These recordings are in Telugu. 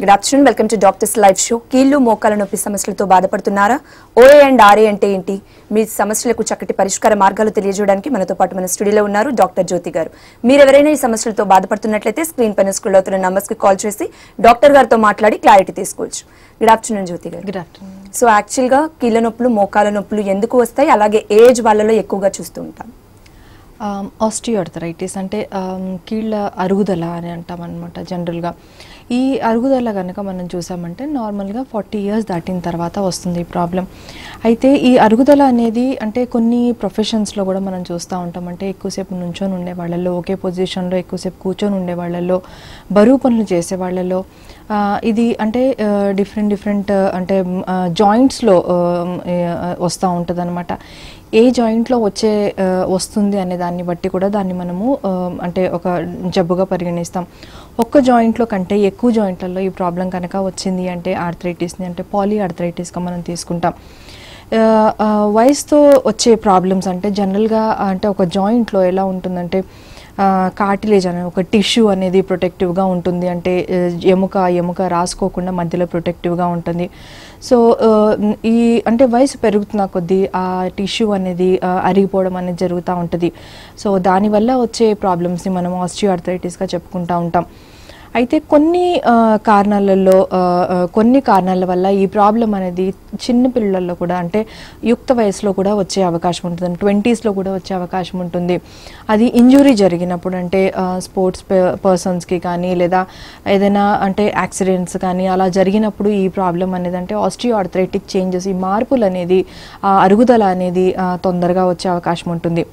Good afternoon, welcome to doctors live show. కీళ్లు మోకాల నొప్పి సమస్యలతో బాధపడుతున్నారా? ఓఏ అండ్ ఆర్ఏ అంటే ఏంటి, మీ సమస్యలకు చక్కటి పరిష్కార మార్గాలు తెలియజేయడానికి మనతో పాటు మన స్టూడియోలో ఉన్నారు డాక్టర్ జ్యోతి గారు. మీరు ఎవరైనా ఈ సమస్యలతో బాధపడుతున్నట్లయితే స్క్రీన్ పైన స్క్రోల్ అవుతున్న నంబర్స్ కి కాల్ చేసి డాక్టర్ గారితో మాట్లాడి క్లారిటీ తీసుకోవచ్చు. గుడ్ ఆఫ్టర్నూన్ జ్యోతి గారు. Good afternoon. సో యాక్చువల్ గా కీళ్ల నొప్పులు మోకాల నొప్పులు ఎందుకు వస్తాయి, అలాగే ఏజ్ వాళ్ళలో ఎక్కువగా చూస్తూ ఉంటాం? ఆస్టియోఆర్థరైటిస్ అంటే కీళ్ళ అరుగుదల అని అంటాం అనమాట. జనరల్గా ఈ అరుగుదల కనుక మనం చూసామంటే నార్మల్గా 40 years దాటిన తర్వాత వస్తుంది ఈ ప్రాబ్లం. అయితే ఈ అరుగుదల అనేది అంటే కొన్ని ప్రొఫెషన్స్లో కూడా మనం చూస్తూ ఉంటాం. అంటే ఎక్కువసేపు నుంచొని ఉండే వాళ్ళలో, ఒకే పొజిషన్లో ఎక్కువసేపు కూర్చొని ఉండే వాళ్ళలో, బరువు పనులు చేసే వాళ్ళలో ఇది అంటే డిఫరెంట్ అంటే జాయింట్స్లో వస్తూ ఉంటుంది అనమాట. ఏ జాయింట్లో వస్తుంది అనే దాన్ని బట్టి కూడా దాన్ని మనము అంటే ఒక జబ్బుగా పరిగణిస్తాం. ఒక్క జాయింట్లో కంటే ఎక్కువ జాయింట్లలో ఈ ప్రాబ్లం కనుక వచ్చింది అంటే ఆర్థరైటిస్ని అంటే పాలీఆర్థరైటిస్గా మనం తీసుకుంటాం. వయసుతో వచ్చే ప్రాబ్లమ్స్ అంటే జనరల్గా అంటే ఒక జాయింట్లో ఎలా ఉంటుందంటే కార్టిలేజ్ అనే ఒక టిష్యూ అనేది ప్రొటెక్టివ్గా ఉంటుంది. అంటే ఎముక రాసుకోకుండా మధ్యలో ప్రొటెక్టివ్గా ఉంటుంది. సో ఈ అంటే వయసు పెరుగుతున్న కొద్దీ ఆ టిష్యూ అనేది అరిగిపోవడం అనేది జరుగుతూ ఉంటుంది. సో దానివల్ల వచ్చే ప్రాబ్లమ్స్ని మనం ఆస్టియోఆర్థరైటిస్గా చెప్పుకుంటూ ఉంటాం. అయితే కొన్ని కారణాల వల్ల ఈ ప్రాబ్లం అనేది చిన్న పిల్లల్లో కూడా అంటే యుక్త వయసులో కూడా వచ్చే అవకాశం ఉంటుంది. 20s కూడా వచ్చే అవకాశం ఉంటుంది. అది ఇంజురీ జరిగినప్పుడు అంటే స్పోర్ట్స్ పర్సన్స్కి కానీ లేదా ఏదైనా అంటే యాక్సిడెంట్స్ కానీ అలా జరిగినప్పుడు ఈ ప్రాబ్లం అనేది అంటే ఆస్టియోఆర్థరైటిక్ చేంజెస్, ఈ మార్పులు అనేది అరుగుదల అనేది తొందరగా వచ్చే అవకాశం ఉంటుంది.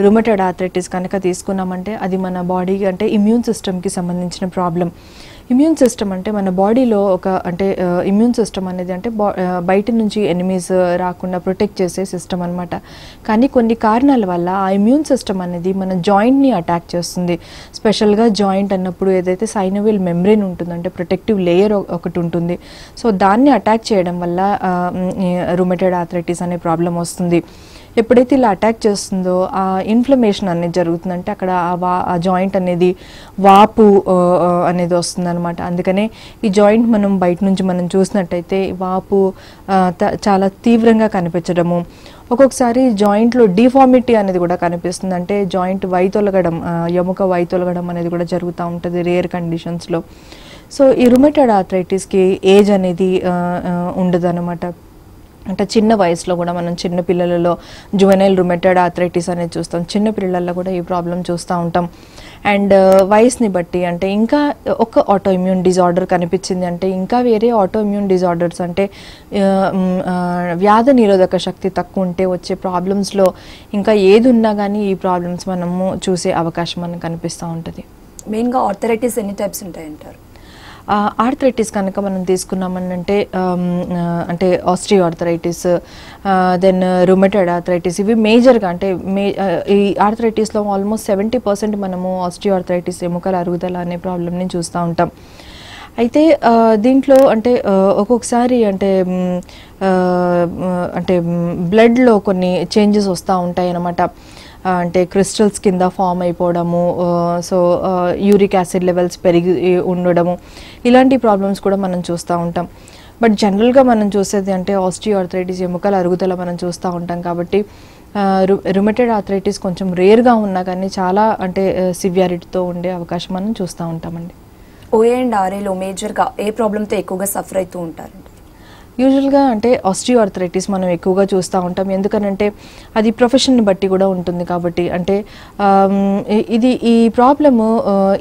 రుమటైడ్ ఆర్థరైటిస్ కనుక తీసుకున్నామంటే అది మన బాడీకి అంటే ఇమ్యూన్ సిస్టమ్కి సంబంధించిన ప్రాబ్లం. ఇమ్యూన్ సిస్టమ్ అంటే మన బాడీలో ఒక అంటే ఇమ్యూన్ సిస్టమ్ అనేది అంటే బయట నుంచి ఎనిమీస్ రాకుండా ప్రొటెక్ట్ చేసే సిస్టమ్ అనమాట. కానీ కొన్ని కారణాల వల్ల ఆ ఇమ్యూన్ సిస్టమ్ అనేది మన జాయింట్ని అటాక్ చేస్తుంది. స్పెషల్గా జాయింట్ అన్నప్పుడు ఏదైతే సైనోవియల్ మెంబ్రెయిన్ ఉంటుందంటే ప్రొటెక్టివ్ లేయర్ ఒకటి ఉంటుంది. సో దాన్ని అటాక్ చేయడం వల్ల రుమటైడ్ ఆర్థరైటిస్ అనే ప్రాబ్లం వస్తుంది. ఎప్పుడైతే ఇలా అటాక్ చేస్తుందో ఆ ఇన్ఫ్లమేషన్ అనేది జరుగుతుందంటే అక్కడ ఆ జాయింట్ అనేది వాపు అనేది వస్తుంది అనమాట. అందుకనే ఈ జాయింట్ మనం బయట నుంచి మనం చూసినట్టయితే వాపు చాలా తీవ్రంగా కనిపించడము, ఒక్కొక్కసారి జాయింట్లో డిఫార్మిటీ అనేది కూడా కనిపిస్తుంది. అంటే జాయింట్ వైతొలగడం, ఎముక వైతొలగడం అనేది కూడా జరుగుతూ ఉంటుంది రేర్ కండిషన్స్లో. సో ఈ రుమటైడ్ ఆర్థరైటిస్కి ఏజ్ అనేది ఉండదు అనమాట. అంటే చిన్న వయసులో కూడా మనం చిన్న పిల్లలలో జువెనైల్ రుమటైడ్ ఆర్థరైటిస్ అనేది చూస్తాం. చిన్న పిల్లల్లో కూడా ఈ ప్రాబ్లం చూస్తూ ఉంటాం. అండ్ వయసుని బట్టి అంటే ఇంకా ఒక ఆటో ఇమ్యూన్ డిజార్డర్ కనిపించింది అంటే ఇంకా వేరే ఆటో ఇమ్యూన్ డిజార్డర్స్ అంటే వ్యాధి నిరోధక శక్తి తక్కువ ఉంటే వచ్చే ప్రాబ్లమ్స్లో ఇంకా ఏది ఉన్నా కానీ ఈ ప్రాబ్లమ్స్ మనము చూసే అవకాశం మనకు కనిపిస్తూ ఉంటుంది. మెయిన్గా ఆర్థరైటిస్ ఎన్ని టైప్స్ ఉంటాయంటారు? ఆర్థరైటిస్ కనుక మనం తీసుకున్నామనంటే అంటే ఆస్టియోఆర్థరైటిస్, దెన్ రుమటైడ్ ఆర్థరైటిస్, ఇవి మేజర్గా అంటే ఈ ఆర్థరైటిస్లో ఆల్మోస్ట్ 70% మనము ఆస్టియోఆర్థరైటిస్ ఎముకల అరుగుదల అనే ప్రాబ్లమ్ని చూస్తూ ఉంటాం. అయితే దీంట్లో అంటే ఒక్కొక్కసారి అంటే అంటే బ్లడ్లో కొన్ని చేంజెస్ వస్తూ ఉంటాయి అన్నమాట. అంటే క్రిస్టల్స్ కింద ఫామ్ అయిపోవడము, సో యూరిక్ యాసిడ్ లెవెల్స్ పెరిగి ఉండడము, ఇలాంటి ప్రాబ్లమ్స్ కూడా మనం చూస్తూ ఉంటాం. బట్ జనరల్గా మనం చూసేది అంటే ఆస్టియోఆర్థరైటిస్ ఎముకల అరుగుదల మనం చూస్తూ ఉంటాం. కాబట్టి రుమటైడ్ ఆర్థరైటిస్ కొంచెం రేర్గా ఉన్నా కానీ చాలా అంటే సివియారిటీతో ఉండే అవకాశం మనం చూస్తూ ఉంటామండి. ఓఏ అండ్ ఆర్ఏలో మేజర్గా ఏ ప్రాబ్లంతో ఎక్కువగా సఫర్ అవుతూ ఉంటారు? యూజువల్గా అంటే ఆస్టియోఆర్థరైటిస్ మనం ఎక్కువగా చూస్తూ ఉంటాం. ఎందుకనంటే అది ప్రొఫెషన్ని బట్టి కూడా ఉంటుంది. కాబట్టి అంటే ఈ ప్రాబ్లము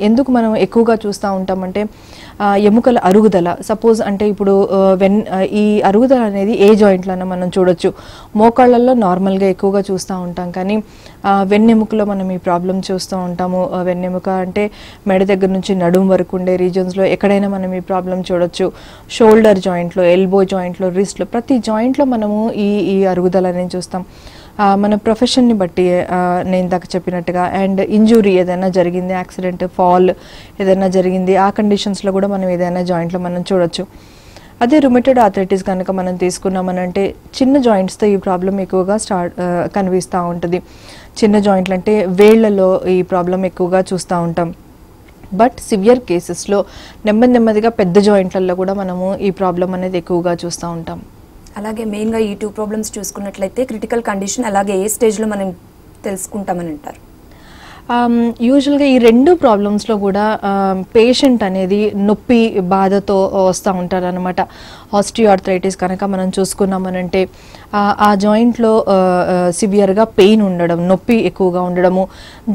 ఎందుకు మనం ఎక్కువగా చూస్తూ ఉంటామంటే ఎముకల అరుగుదల. సపోజ్ అంటే ఇప్పుడు ఈ అరుగుదల అనేది ఏ జాయింట్లోనే మనం చూడొచ్చు. మోకాళ్ళల్లో నార్మల్గా ఎక్కువగా చూస్తూ ఉంటాం, కానీ వెన్నెముకలో మనం ఈ ప్రాబ్లం చూస్తూ ఉంటాము. వెన్నెముక అంటే మెడ దగ్గర నుంచి నడుము వరకు ఉండే రీజన్స్లో ఎక్కడైనా మనం ఈ ప్రాబ్లం చూడొచ్చు. షోల్డర్ జాయింట్లో, ఎల్బో జాయింట్లో, రిస్ట్లో, ప్రతి జాయింట్లో మనము ఈ అరుగుదల అనేది చూస్తాం. మన ప్రొఫెషన్ని బట్టి నేను ఇందాక చెప్పినట్టుగా అండ్ ఇంజురీ ఏదైనా జరిగింది, యాక్సిడెంట్, ఫాల్ ఏదైనా జరిగింది, ఆ కండిషన్స్లో కూడా మనం ఏదైనా జాయింట్లో మనం చూడొచ్చు. అదే రుమటైడ్ ఆర్థరైటిస్ కనుక మనం తీసుకున్నామనంటే చిన్న జాయింట్స్తో ఈ ప్రాబ్లం ఎక్కువగా కనిపిస్తూ ఉంటుంది. చిన్న జాయింట్లు అంటే వేళ్లలో ఈ ప్రాబ్లం ఎక్కువగా చూస్తూ ఉంటాం. బట్ సివియర్ కేసెస్లో నెమ్మదిగా పెద్ద జాయింట్లలో కూడా మనము ఈ ప్రాబ్లం అనేది ఎక్కువగా చూస్తూ ఉంటాం. అలాగే మెయిన్గా ఈ 2 ప్రాబ్లమ్స్ చూసుకున్నట్లయితే క్రిటికల్ కండిషన్ అలాగే ఏ స్టేజ్లో మనం తెలుసుకుంటామని అంటారు? యూజువల్గా ఈ 2 ప్రాబ్లమ్స్లో కూడా పేషెంట్ అనేది నొప్పి బాధతో వస్తూ ఉంటారు అనమాట. ఆస్టియోఆర్థరైటిస్ కనుక మనం చూసుకున్నామనంటే ఆ జాయింట్లో సివియర్గా పెయిన్ ఉండడం, నొప్పి ఎక్కువగా ఉండడము,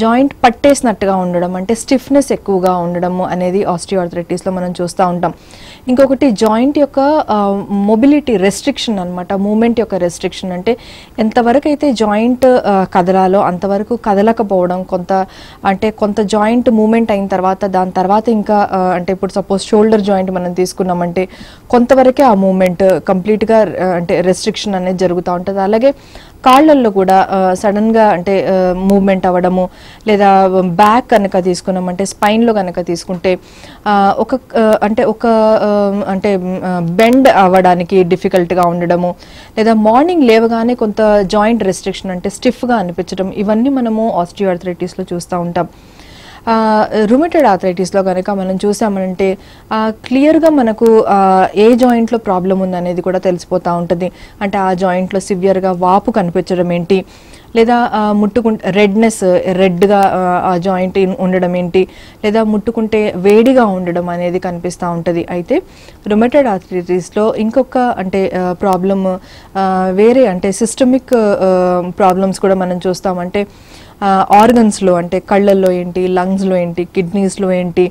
జాయింట్ పట్టేసినట్టుగా ఉండడం, అంటే స్టిఫ్నెస్ ఎక్కువగా ఉండడము అనేది ఆస్టియోఆర్థరైటిస్లో మనం చూస్తూ ఉంటాం. ఇంకొకటి జాయింట్ యొక్క మొబిలిటీ రెస్ట్రిక్షన్ అనమాట, మూమెంట్ యొక్క రెస్ట్రిక్షన్. అంటే ఎంతవరకు అయితే జాయింట్ కదలాలో అంతవరకు కదలకపోవడం, కొంత జాయింట్ మూమెంట్ అయిన తర్వాత దాని తర్వాత ఇంకా అంటే ఇప్పుడు సపోజ్ షోల్డర్ జాయింట్ మనం తీసుకున్నామంటే కొంతవరకే ఆ మూమెంట్ కంప్లీట్గా అంటే రెస్ట్రిక్షన్ అనేది జరుగుతూ ఉంటుంది. అలాగే కాళ్ళల్లో కూడా సడన్గా అంటే మూవ్మెంట్ అవ్వడము, లేదా బ్యాక్ కనుక తీసుకున్నామంటే స్పైన్లో కనుక తీసుకుంటే ఒక బెండ్ అవ్వడానికి డిఫికల్ట్గా ఉండడము, లేదా మార్నింగ్ లేవగానే కొంత జాయింట్ రెస్ట్రిక్షన్ అంటే స్టిఫ్గా అనిపించడం, ఇవన్నీ మనము ఆస్టియోఆర్థరైటిస్లో చూస్తూ ఉంటాం. రుమటైడ్ ఆర్థరైటిస్లో కనుక మనం చూసామంటే క్లియర్గా మనకు ఏ జాయింట్లో ప్రాబ్లం ఉందనేది కూడా తెలిసిపోతూ ఉంటుంది. అంటే ఆ జాయింట్లో సివియర్గా వాపు కనిపించడం ఏంటి, లేదా ముట్టుకుంటే రెడ్గా ఆ జాయింట్ ఉండడం ఏంటి, లేదా ముట్టుకుంటే వేడిగా ఉండడం అనేది కనిపిస్తూ ఉంటుంది. అయితే రుమటైడ్ ఆర్థరైటిస్లో ఇంకొక అంటే ప్రాబ్లమ్ వేరే అంటే సిస్టమిక్ ప్రాబ్లమ్స్ కూడా మనం చూస్తామంటే ఆర్గన్స్లో అంటే కళ్ళల్లో ఏంటి, లంగ్స్లో ఏంటి, కిడ్నీస్లో ఏంటి,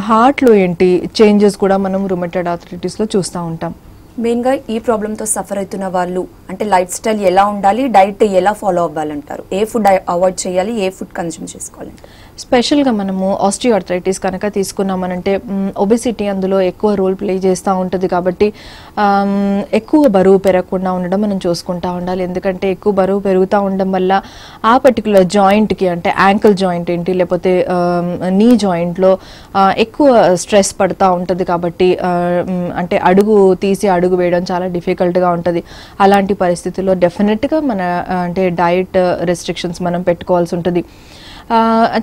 హార్ట్లో ఏంటి చేంజెస్ కూడా మనం రుమటైడ్ ఆర్థరైటిస్లో చూస్తూ ఉంటాం. మెయిన్గా ఈ ప్రాబ్లంతో సఫర్ అవుతున్న వాళ్ళు అంటే లైఫ్ స్టైల్ ఎలా ఉండాలి, డైట్ ఎలా ఫాలో అవ్వాలంటారు? ఏ ఫుడ్ అవాయిడ్ చేయాలి, ఏ ఫుడ్ కన్జ్యూమ్ చేసుకోవాలి? స్పెషల్గా మనము ఆస్టియోఆర్థరైటిస్ కనుక తీసుకున్నామనంటే ఒబెసిటీ అందులో ఎక్కువ రోల్ ప్లే చేస్తూ ఉంటుంది. కాబట్టి ఎక్కువ బరువు పెరగకుండా ఉండడం మనం చూసుకుంటూ ఉండాలి. ఎందుకంటే ఎక్కువ బరువు పెరుగుతూ ఉండడం వల్ల ఆ పర్టికులర్ జాయింట్కి అంటే యాంకిల్ జాయింట్ ఏంటి, లేకపోతే నీ జాయింట్లో ఎక్కువ స్ట్రెస్ పడుతూ ఉంటుంది. కాబట్టి అంటే అడుగు వేయడం చాలా డిఫికల్ట్గా ఉంటుంది. అలాంటి పరిస్థితుల్లో డెఫినెట్గా మన అంటే డైట్ రెస్ట్రిక్షన్స్ మనం పెట్టుకోవాల్సి ఉంటుంది.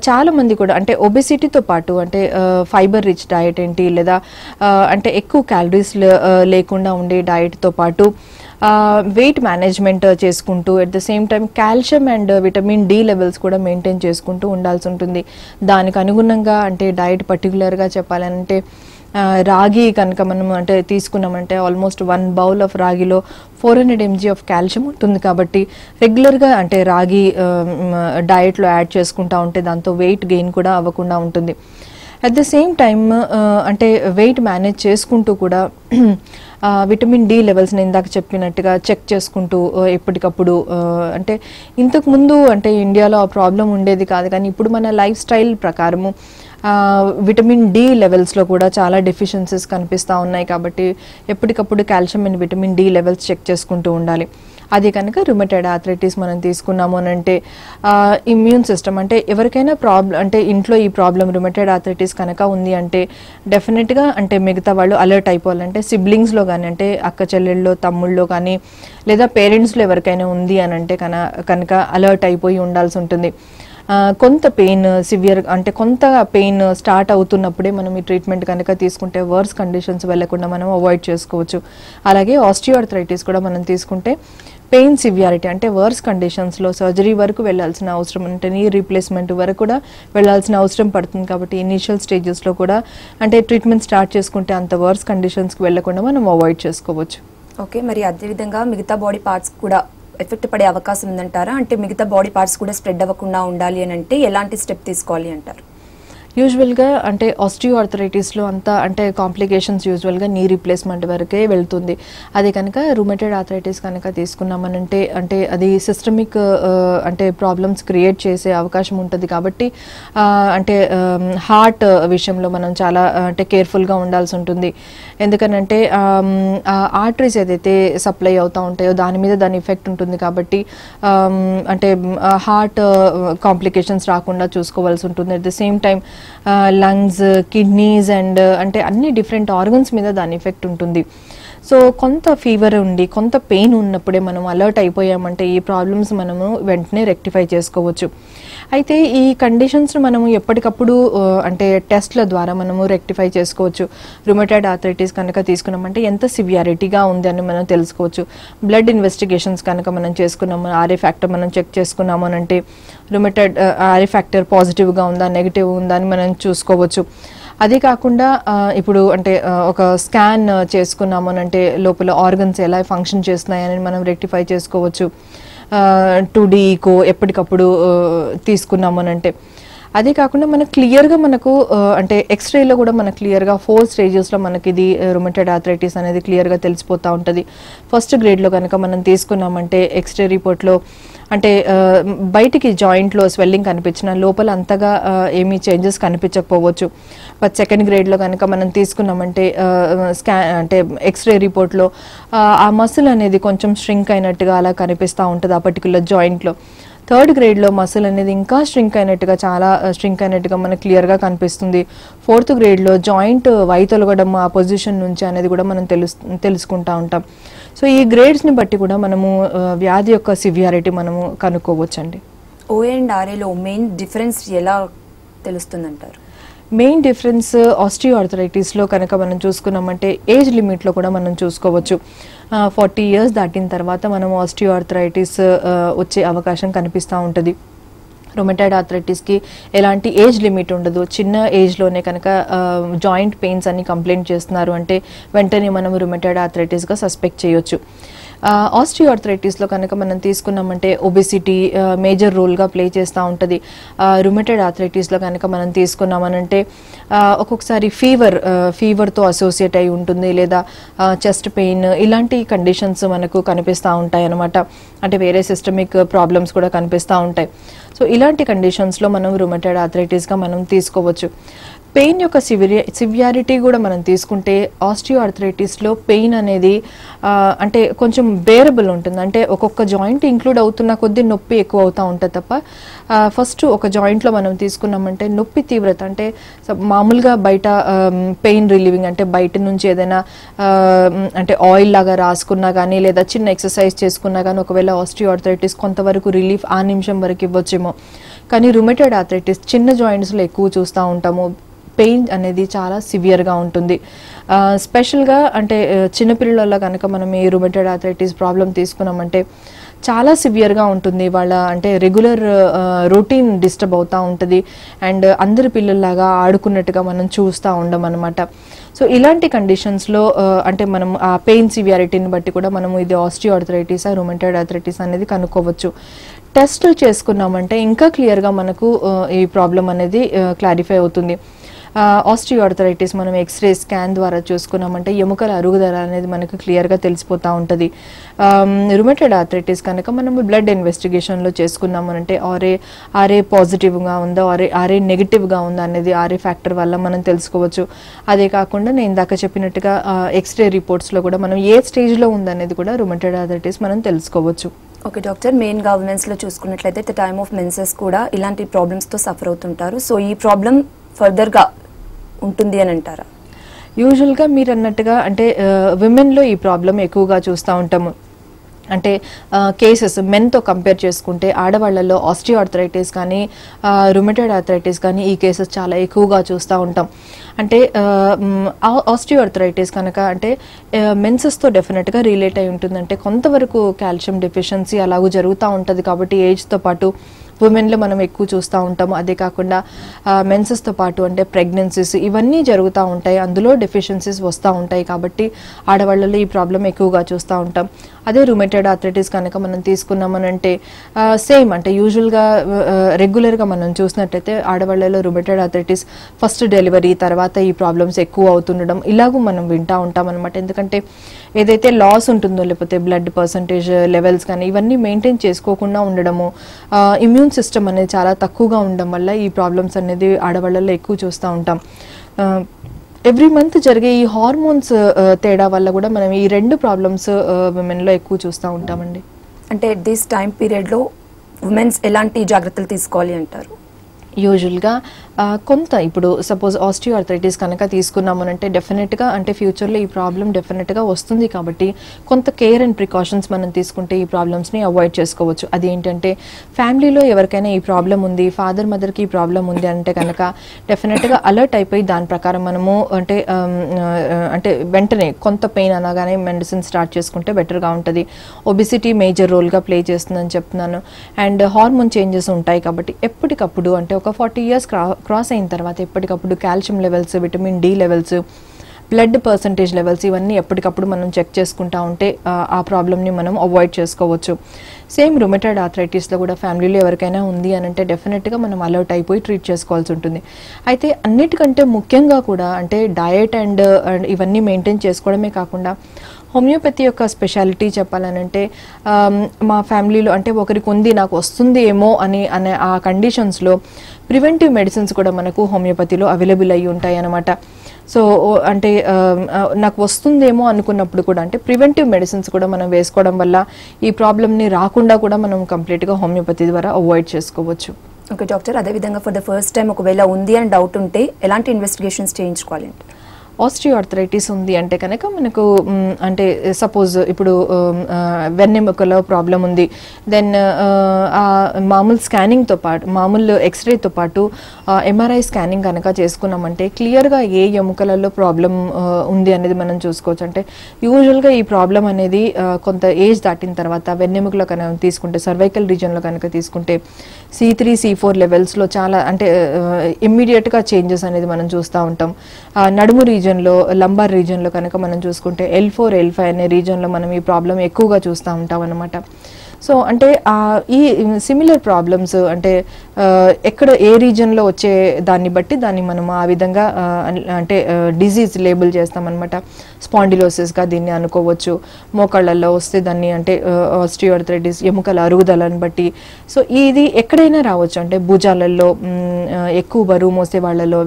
చాలా మంది కూడా అంటే ఒబెసిటీతో పాటు అంటే ఫైబర్ రిచ్ డయట్ ఏంటి, లేదా అంటే ఎక్కువ క్యాలరీస్ లేకుండా ఉండే డయట్తో పాటు వెయిట్ మేనేజ్మెంట్ చేసుకుంటూ at the same time calcium and vitamin D levels కూడా మెయింటైన్ చేసుకుంటూ ఉండాల్సి ఉంటుంది. దానికి అనుగుణంగా అంటే డయట్ పర్టికులర్గా చెప్పాలంటే రాగి కనుక మనం అంటే తీసుకున్నామంటే ఆల్మోస్ట్ 1 బౌల్ ఆఫ్ రాగిలో 400 mg ఆఫ్ కాల్షియం ఉంటుంది. కాబట్టి రెగ్యులర్గా అంటే రాగి డయట్లో యాడ్ చేసుకుంటూ ఉంటే దాంతో వెయిట్ గెయిన్ కూడా అవ్వకుండా ఉంటుంది. అట్ ద సేమ్ టైమ్ అంటే వెయిట్ మేనేజ్ చేసుకుంటూ కూడా విటమిన్ డి లెవెల్స్ని ఇందాక చెప్పినట్టుగా చెక్ చేసుకుంటూ ఎప్పటికప్పుడు అంటే ఇంతకుముందు అంటే ఇండియాలో ఆ ప్రాబ్లం ఉండేది కాదు, కానీ ఇప్పుడు మన లైఫ్ స్టైల్ ప్రకారము విటమిన్ డి లెవెల్స్లో కూడా చాలా డెఫిషియన్సీస్ కనిపిస్తూ ఉన్నాయి. కాబట్టి ఎప్పటికప్పుడు calcium and vitamin D levels check చేసుకుంటూ ఉండాలి. అది కనుక రుమటైడ్ ఆర్థరైటిస్ మనం తీసుకున్నాము అని అంటే ఇమ్యూన్ సిస్టమ్ అంటే ఎవరికైనా ప్రాబ్లం అంటే ఇంట్లో ఈ ప్రాబ్లం రుమటైడ్ ఆర్థరైటిస్ కనుక ఉంది అంటే డెఫినెట్గా అంటే మిగతా వాళ్ళు అలర్ట్ అయిపోవాలంటే సిబ్లింగ్స్లో కానీ అంటే అక్క చెల్లెళ్ళలో తమ్ముళ్ళలో కానీ లేదా పేరెంట్స్లో ఎవరికైనా ఉంది అని అంటే కనుక అలర్ట్ అయిపోయి ఉండాల్సి ఉంటుంది. కొంత పెయిన్ సివియర్ అంటే కొంత పెయిన్ స్టార్ట్ అవుతున్నప్పుడే మనం ఈ ట్రీట్మెంట్ కనుక తీసుకుంటే వర్స్ కండిషన్స్ వెళ్లకుండా మనం అవాయిడ్ చేసుకోవచ్చు. అలాగే ఆస్టియోఆర్థరైటిస్ కూడా మనం తీసుకుంటే పెయిన్ సివియారిటీ అంటే వర్స్ కండిషన్స్లో సర్జరీ వరకు వెళ్లాల్సిన అవసరం అంటే నీ రీప్లేస్మెంట్ వరకు కూడా వెళ్లాల్సిన అవసరం పడుతుంది. కాబట్టి ఇనీషియల్ స్టేజెస్లో కూడా అంటే ట్రీట్మెంట్ స్టార్ట్ చేసుకుంటే అంత వర్స్ కండిషన్స్కి వెళ్లకుండా మనం అవాయిడ్ చేసుకోవచ్చు. ఓకే, మరి అదేవిధంగా మిగతా బాడీ పార్ట్స్ కూడా ఎఫెక్ట్ పడే అవకాశం ఉందంటారా? అంటే మిగతా బాడీ పార్ట్స్ కూడా స్ప్రెడ్ అవ్వకుండా ఉండాలి అని అంటే ఎలాంటి స్టెప్ తీసుకోవాలి అంటారు? యూజువల్గా అంటే ఆస్టియోఆర్థరైటిస్లో అంతా అంటే కాంప్లికేషన్స్ యూజువల్గా నీ రీప్లేస్మెంట్ వరకే వెళ్తుంది. అది కనుక రుమటైడ్ ఆర్థరైటిస్ కనుక తీసుకున్నామనంటే అంటే అది సిస్టమిక్ అంటే ప్రాబ్లమ్స్ క్రియేట్ చేసే అవకాశం ఉంటుంది. కాబట్టి అంటే హార్ట్ విషయంలో మనం చాలా అంటే కేర్ఫుల్గా ఉండాల్సి ఉంటుంది. ఎందుకనంటే ఆర్టరీస్ ఏదైతే సప్లై అవుతూ ఉంటాయో దాని మీద దాని ఎఫెక్ట్ ఉంటుంది. కాబట్టి అంటే హార్ట్ కాంప్లికేషన్స్ రాకుండా చూసుకోవాల్సి ఉంటుంది. At the same time lungs, kidneys and అంటే అన్ని డిఫరెంట్ ఆర్గన్స్ మీద దాని ఎఫెక్ట్ ఉంటుంది. సో కొంత ఫీవర్ ఉండి కొంత పెయిన్ ఉన్నప్పుడే మనం అలర్ట్ అయిపోయామంటే ఈ ప్రాబ్లమ్స్ మనము వెంటనే రెక్టిఫై చేసుకోవచ్చు. అయితే ఈ కండిషన్స్ని మనము ఎప్పటికప్పుడు అంటే టెస్ట్ల ద్వారా మనము రెక్టిఫై చేసుకోవచ్చు. రుమటాయిడ్ ఆర్థరైటిస్ కనుక తీసుకున్నామంటే ఎంత సివియారిటీగా ఉంది అని మనం తెలుసుకోవచ్చు. బ్లడ్ ఇన్వెస్టిగేషన్స్ కనుక మనం చేసుకున్నాము, ఆర్ఏ ఫ్యాక్టర్ మనం చెక్ చేసుకున్నాము అని అంటే రుమటాయిడ్ ఆర్ఏ ఫ్యాక్టర్ పాజిటివ్గా ఉందా నెగిటివ్ ఉందా అని మనం చూసుకోవచ్చు. అదే కాకుండా ఇప్పుడు అంటే ఒక స్కాన్ చేసుకున్నాము అని అంటే లోపల ఆర్గన్స్ ఎలా ఫంక్షన్ చేస్తున్నాయని మనం రెక్టిఫై చేసుకోవచ్చు. 2D ఈకో ఎప్పటికప్పుడు తీసుకున్నాము అని అంటే. అదే కాకుండా మనకు క్లియర్గా మనకు అంటే ఎక్స్రేలో కూడా మనకు క్లియర్గా 4 స్టేజెస్లో మనకి ఇది రుమటాయిడ్ ఆర్థరైటిస్ అనేది క్లియర్గా తెలిసిపోతూ ఉంటుంది. ఫస్ట్ గ్రేడ్లో కనుక మనం తీసుకున్నామంటే ఎక్స్రే రిపోర్ట్లో అంటే బయటికి జాయింట్లో స్వెల్లింగ్ కనిపించిన లోపల అంతగా ఏమీ చేంజెస్ కనిపించకపోవచ్చు. బట్ సెకండ్ గ్రేడ్లో కనుక మనం తీసుకున్నామంటే అంటే ఎక్స్రే రిపోర్ట్లో ఆ మసిల్ అనేది కొంచెం స్ట్రింక్ అయినట్టుగా అలా కనిపిస్తూ ఉంటుంది ఆ పర్టికులర్ జాయింట్లో. థర్డ్ గ్రేడ్లో మసిల్ అనేది ఇంకా స్ట్రింక్ అయినట్టుగా చాలా స్ట్రింక్ అయినట్టుగా మనకు క్లియర్గా కనిపిస్తుంది. ఫోర్త్ గ్రేడ్లో జాయింట్ వైతొలగడం ఆ పొజిషన్ నుంచి అనేది కూడా మనం తెలుసుకుంటూ ఉంటాం. సో ఈ గ్రేడ్స్ని బట్టి కూడా మనము వ్యాధి యొక్క సివియారిటీ మనము కనుక్కోవచ్చండి. ఓఏ అండ్ ఆర్ఏలో మెయిన్ డిఫరెన్స్ ఎలా తెలుస్తుందంటారు? మెయిన్ డిఫరెన్స్ ఆస్టియోఆర్థరైటిస్లో కనుక మనం చూసుకున్నామంటే ఏజ్ లిమిట్లో కూడా మనం చూసుకోవచ్చు. 40 years దాటిన తర్వాత మనం ఆస్టియోఆర్థరైటిస్ వచ్చే అవకాశం కనిపిస్తూ ఉంటుంది. రుమటాయిడ్ ఆర్థరైటిస్కి ఎలాంటి ఏజ్ లిమిట్ ఉండదు. చిన్న ఏజ్లోనే కనుక జాయింట్ పెయిన్స్ అని కంప్లైంట్ చేస్తున్నారు అంటే వెంటనే మనం రుమటాయిడ్ ఆర్థరైటిస్గా సస్పెక్ట్ చేయొచ్చు. ఆస్టియోఆర్థరైటిస్లో కనుక మనం తీసుకున్నామంటే ఒబెసిటీ మేజర్ రోల్గా ప్లే చేస్తూ ఉంటుంది. రుమటాయిడ్ ఆర్థరైటిస్లో కనుక మనం తీసుకున్నామనంటే ఒక్కొక్కసారి ఫీవర్తో అసోసియేట్ అయి ఉంటుంది, లేదా చెస్ట్ పెయిన్ ఇలాంటి కండిషన్స్ మనకు కనిపిస్తూ ఉంటాయి అన్నమాట. అంటే వేరే సిస్టమిక్ ప్రాబ్లమ్స్ కూడా కనిపిస్తూ ఉంటాయి. సో ఇలాంటి కండిషన్స్లో మనం రుమటాయిడ్ ఆర్థరైటిస్గా మనం తీసుకోవచ్చు. పెయిన్ యొక్క సివియారిటీ కూడా మనం తీసుకుంటే ఆస్టియోఆర్థరైటిస్లో పెయిన్ అనేది అంటే కొంచెం బేరబుల్ ఉంటుంది. అంటే ఒక్కొక్క జాయింట్ ఇంక్లూడ్ అవుతున్న కొద్దీ నొప్పి ఎక్కువ అవుతూ ఉంటుంది తప్ప ఫస్ట్ ఒక జాయింట్లో మనం తీసుకున్నామంటే నొప్పి తీవ్రత అంటే మామూలుగా బయట పెయిన్ రిలీవింగ్ అంటే బయట నుంచి ఏదైనా అంటే ఆయిల్ లాగా రాసుకున్నా కానీ లేదా చిన్న ఎక్సర్సైజ్ చేసుకున్నా కానీ ఒకవేళ ఆస్టియోఆర్థరైటిస్ కొంతవరకు రిలీఫ్ ఆ నిమిషం వరకు ఇవ్వచ్చేమో. కానీ రుమటాయిడ్ ఆర్థరైటిస్ చిన్న జాయింట్స్లో ఎక్కువ చూస్తూ ఉంటాము. పెయిన్ అనేది చాలా సివియర్గా ఉంటుంది. స్పెషల్గా అంటే చిన్నపిల్లల్లో కనుక మనం ఈ రుమటాయిడ్ ఆర్థరైటిస్ ప్రాబ్లం తీసుకున్నామంటే చాలా సివియర్గా ఉంటుంది. వాళ్ళ అంటే రెగ్యులర్ రొటీన్ డిస్టర్బ్ అవుతూ ఉంటుంది. అండ్ అందరి పిల్లల్లాగా ఆడుకున్నట్టుగా మనం చూస్తూ ఉండం అనమాట. సో ఇలాంటి కండిషన్స్లో అంటే మనం ఆ పెయిన్ సివియారిటీని బట్టి కూడా మనము ఇది ఆస్టియోఆర్థరైటిస్ రుమటాయిడ్ ఆర్థరైటిస్ అనేది కనుక్కోవచ్చు. టెస్టులు చేసుకున్నామంటే ఇంకా క్లియర్గా మనకు ఈ ప్రాబ్లం అనేది క్లారిఫై అవుతుంది. ఆస్టియోఆర్థరైటిస్ మనం ఎక్స్రే స్కాన్ ద్వారా చూసుకున్నామంటే ఎముకల అరుగుదల అనేది మనకు క్లియర్గా తెలిసిపోతూ ఉంటుంది. రుమటాయిడ్ ఆర్థరైటిస్ కనుక మనం బ్లడ్ ఇన్వెస్టిగేషన్లో చేసుకున్నామనంటే ఆర్ఏ పాజిటివ్గా ఉందా ఆర్ఏ నెగిటివ్గా ఉందా అనేది ఆర్ఏ ఫ్యాక్టర్ వల్ల మనం తెలుసుకోవచ్చు. అదే కాకుండా నేను ఇందాక చెప్పినట్టుగా ఎక్స్రే రిపోర్ట్స్లో కూడా మనం ఏ స్టేజ్లో ఉందనేది కూడా రుమటాయిడ్ ఆర్థరైటిస్ మనం తెలుసుకోవచ్చు. ఓకే డాక్టర్, మెయిన్గా ఉమెన్స్లో చూసుకున్నట్లయితే ద టైమ్ ఆఫ్ మెన్సెస్ కూడా ఇలాంటి ప్రాబ్లమ్స్తో సఫర్ అవుతుంటారు. సో ఈ ప్రాబ్లం ఫర్దర్గా ఉంటుంది అని అంటారా? యూజువల్గా మీరు అన్నట్టుగా అంటే విమెన్లో ఈ ప్రాబ్లం ఎక్కువగా చూస్తూ ఉంటాము. అంటే కేసెస్ మెన్తో కంపేర్ చేసుకుంటే ఆడవాళ్లలో ఆస్టియోఆర్థరైటిస్ కానీ రుమటాయిడ్ ఆర్థరైటిస్ కానీ ఈ కేసెస్ చాలా ఎక్కువగా చూస్తూ ఉంటాం. అంటే ఆస్టియోఆర్థరైటిస్ కనుక అంటే మెన్సెస్తో డెఫినెట్గా రిలేట్ అయి ఉంటుంది. అంటే కొంతవరకు కాల్షియం డెఫిషియన్సీ అలాగూ జరుగుతూ ఉంటుంది కాబట్టి ఏజ్తో పాటు ఉమెన్లో మనం ఎక్కువ చూస్తూ ఉంటాము. అదే కాకుండా మెన్సెస్తో పాటు అంటే ప్రెగ్నెన్సీస్ ఇవన్నీ జరుగుతూ ఉంటాయి, అందులో డెఫిషియన్సీస్ వస్తూ ఉంటాయి కాబట్టి ఆడవాళ్ళలో ఈ ప్రాబ్లం ఎక్కువగా చూస్తూ ఉంటాం. అదే రుమటాయిడ్ ఆర్థరైటిస్ కనుక మనం తీసుకున్నామనంటే సేమ్ అంటే యూజువల్గా రెగ్యులర్గా మనం చూసినట్టయితే ఆడవాళ్ళలో రుమటాయిడ్ ఆర్థరైటిస్ ఫస్ట్ డెలివరీ తర్వాత ఈ ప్రాబ్లమ్స్ ఎక్కువ అవుతుండడం ఇలాగూ మనం వింటూ ఉంటాం అనమాట. ఎందుకంటే ఏదైతే లాస్ ఉంటుందో లేకపోతే బ్లడ్ పర్సంటేజ్ లెవెల్స్ కానీ ఇవన్నీ మెయింటైన్ చేసుకోకుండా ఉండడము, ఇమ్యూన్ సిస్టమ్ అనేది చాలా తక్కువగా ఉండడం వల్ల ఈ ప్రాబ్లమ్స్ అనేది ఆడవాళ్ళలో ఎక్కువ చూస్తూ ఉంటాం. ఎవ్రీ మంత్ జరిగే ఈ హార్మోన్స్ తేడా వల్ల కూడా మనం ఈ రెండు ప్రాబ్లమ్స్ విమెన్లో ఎక్కువ చూస్తూ ఉంటామండి. అంటే దిస్ టైం పీరియడ్లో ఉమెన్స్ ఎలాంటి జాగ్రత్తలు తీసుకోవాలి అంటారు? యూజువల్గా కొంత ఇప్పుడు సపోజ్ ఆస్టియోఆర్థరైటిస్ కనుక తీసుకున్నామనంటే డెఫినెట్గా అంటే ఫ్యూచర్లో ఈ ప్రాబ్లం డెఫినెట్గా వస్తుంది కాబట్టి కొంత కేర్ అండ్ ప్రికాషన్స్ మనం తీసుకుంటే ఈ ప్రాబ్లమ్స్ని అవాయిడ్ చేసుకోవచ్చు. అదేంటంటే ఫ్యామిలీలో ఎవరికైనా ఈ ప్రాబ్లం ఉంది, ఫాదర్ మదర్కి ఈ ప్రాబ్లం ఉంది అంటే కనుక డెఫినెట్గా అలర్ట్ అయిపోయి దాని ప్రకారం మనము అంటే వెంటనే కొంత పెయిన్ అనగానే మెడిసిన్ స్టార్ట్ చేసుకుంటే బెటర్గా ఉంటుంది. ఒబిసిటీ మేజర్ రోల్గా ప్లే చేస్తుందని చెప్తున్నాను. అండ్ హార్మోన్ చేంజెస్ ఉంటాయి కాబట్టి ఎప్పటికప్పుడు అంటే ఒక 40 years క్రాస్ అయిన తర్వాత ఎప్పటికప్పుడు calcium levels, vitamin D levels, blood percentage levels ఇవన్నీ ఎప్పటికప్పుడు మనం చెక్ చేసుకుంటూ ఉంటే ఆ ప్రాబ్లమ్ని మనం అవాయిడ్ చేసుకోవచ్చు. సేమ్ రుమటాయిడ్ ఆర్థరైటిస్లో కూడా ఫ్యామిలీలో ఎవరికైనా ఉంది అని అంటే డెఫినెట్గా మనం అలర్ట్ అయిపోయి ట్రీట్ చేసుకోవాల్సి ఉంటుంది. అయితే అన్నిటికంటే ముఖ్యంగా కూడా అంటే డయట్ అండ్ ఇవన్నీ మెయింటైన్ చేసుకోవడమే కాకుండా హోమియోపతి యొక్క స్పెషాలిటీ చెప్పాలనంటే మా ఫ్యామిలీలో అంటే ఒకరికి ఉంది నాకు వస్తుంది ఏమో అనే ఆ కండిషన్స్లో ప్రివెంటివ్ మెడిసిన్స్ కూడా మనకు హోమియోపతిలో అవైలబుల్ అయ్యి ఉంటాయి అన్నమాట. సో అంటే నాకు వస్తుందేమో అనుకున్నప్పుడు కూడా అంటే ప్రివెంటివ్ మెడిసిన్స్ కూడా మనం వేసుకోవడం వల్ల ఈ ప్రాబ్లమ్ని రాకుండా కూడా మనం కంప్లీట్గా హోమియోపతి ద్వారా అవాయిడ్ చేసుకోవచ్చు. ఓకే డాక్టర్, అదేవిధంగా ఫర్ ద ఫస్ట్ టైం ఒకవేళ ఉంది అని డౌట్ ఉంటే ఎలాంటి ఇన్వెస్టిగేషన్స్ చేయించుకోవాలి? ఆస్టియోఆర్థరైటిస్ ఉంది అంటే కనుక మనకు అంటే సపోజ్ ఇప్పుడు వెన్నెముకలో ప్రాబ్లం ఉంది, దెన్ మామూలు స్కానింగ్తో పాటు మామూలు ఎక్స్రేతో పాటు ఎంఆర్ఐ స్కానింగ్ కనుక చేసుకున్నామంటే క్లియర్గా ఏ ఎముకలలో ప్రాబ్లం ఉంది అనేది మనం చూసుకోవచ్చు. అంటే యూజువల్గా ఈ ప్రాబ్లం అనేది కొంత ఏజ్ దాటిన తర్వాత వెన్నెముకలో కనుక తీసుకుంటే సర్వైకల్ రీజన్లో కనుక తీసుకుంటే C3, C4 లెవెల్స్లో చాలా అంటే ఇమ్మీడియట్గా చేంజెస్ అనేది మనం చూస్తూ ఉంటాం. నడుము రీజన్లో, లంబార్ రీజన్లో కనుక మనం చూసుకుంటే L4, L5 అనే రీజన్లో మనం ఈ ప్రాబ్లం ఎక్కువగా చూస్తూ ఉంటాం అన్నమాట. సో అంటే ఈ సిమిలర్ ప్రాబ్లమ్స్ అంటే ఎక్కడ ఏ రీజన్లో వచ్చే దాన్ని బట్టి దాన్ని మనం ఆ విధంగా అంటే డిజీజ్ లేబుల్ చేస్తామన్నమాట. స్పాండిలోసిస్గా దీన్ని అనుకోవచ్చు. మోకాళ్ళల్లో వస్తే దాన్ని అంటే ఆస్టియోఆర్థరైటిస్ ఎముకల అరుగుదలను బట్టి. సో ఇది ఎక్కడైనా రావచ్చు. అంటే భుజాలలో ఎక్కువ బరువు మోసే వాళ్ళలో